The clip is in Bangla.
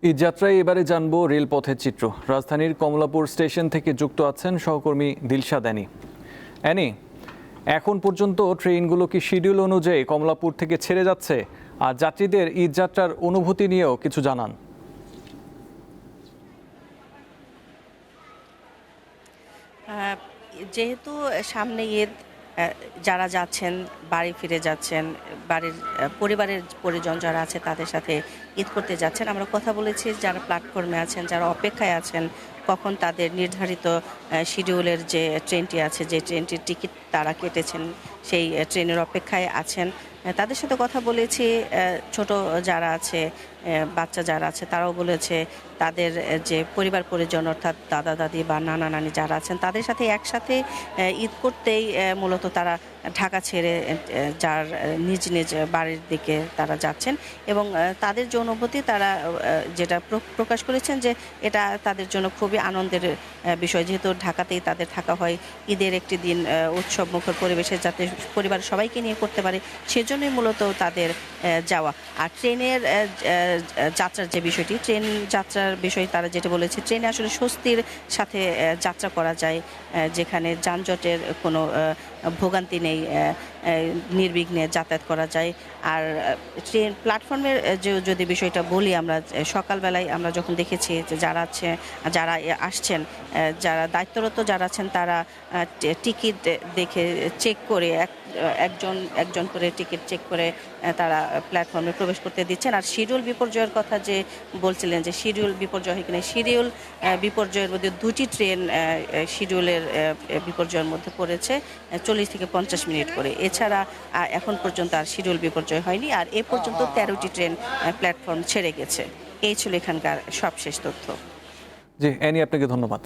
এই যাত্রায় এবারে জানবো রেলপথের চিত্র। রাজধানীর কমলাপুর স্টেশন থেকে যুক্ত আছেন সহকর্মী দিলশাদ অ্যানি। অ্যানি, এখন পর্যন্ত ট্রেনগুলো কি শিডিউল অনুযায়ী কমলাপুর থেকে ছেড়ে যাচ্ছে? আর যাত্রীদের ঈদ যাত্রার অনুভূতি নিয়েও কিছু জানান। যেহেতু সামনে ঈদ, যারা যাচ্ছেন বাড়ি ফিরে যাচ্ছেন, বাড়ির পরিবারের পরিজন যারা আছে তাদের সাথে ঈদ করতে যাচ্ছেন, আমরা কথা বলেছি যারা প্ল্যাটফর্মে আছেন, যারা অপেক্ষায় আছেন কখন তাদের নির্ধারিত শিডিউলের যে ট্রেনটি আছে, যে ট্রেনটির টিকিট তারা কেটেছেন সেই ট্রেনের অপেক্ষায় আছেন। তাদের সাথে কথা বলেছি। ছোট যারা আছে, বাচ্চা যারা আছে তারাও বলেছে তাদের যে পরিবার পরিজন অর্থাৎ দাদা দাদি বা নানা নানি যারা আছেন তাদের সাথে একসাথে ঈদ করতেই মূলত তারা ঢাকা ছেড়ে যার নিজ নিজ বাড়ির দিকে তারা যাচ্ছেন। এবং তাদের যে অনুভূতি তারা যেটা প্রকাশ করেছেন যে এটা তাদের জন্য খুবই আনন্দের বিষয়, যেহেতু ঢাকাতেই তাদের থাকা হয়। ঈদের একটি দিন উৎসব মুখর পরিবেশে যাতে পরিবারের সবাইকে নিয়ে করতে পারে সেজন্যই মূলত তাদের যাওয়া। আর ট্রেনের যাত্রার যে বিষয়টি, ট্রেন যাত্রার বিষয়ে তারা যেটা বলেছে, ট্রেনে আসলে স্বস্তির সাথে যাত্রা করা যায়, যেখানে যানজটের কোনো ভোগান্তি নেই, নির্বিঘ্নে যাতায়াত করা যায়। আর ট্রেন প্ল্যাটফর্মের যদি বিষয়টা বলি, আমরা সকালবেলায় আমরা যখন দেখেছি যে যারা আসছেন, যারা দায়িত্বরত যারা আছেন তারা টিকিট দেখে চেক করে একজন একজন করে টিকিট চেক করে তারা প্ল্যাটফর্মে প্রবেশ করতে দিচ্ছেন। আর শিডিউল বিপর্যয়ের কথা যে বলছিলেন যে শিডিউল বিপর্যয় হয় কিনা, শিডিউল বিপর্যয়ের মধ্যে দুটি ট্রেন শিডিউলের বিপর্যয়ের মধ্যে পড়েছে 40 থেকে 50 মিনিট করে। এছাড়া এখন পর্যন্ত আর শিডিউল বিপর্যয় হয়নি। আর এ পর্যন্ত 13টি ট্রেন প্ল্যাটফর্ম ছেড়ে গেছে। এই ছিল এখানকার সবশেষ তথ্য। জি অ্যানি, আপনাকে ধন্যবাদ।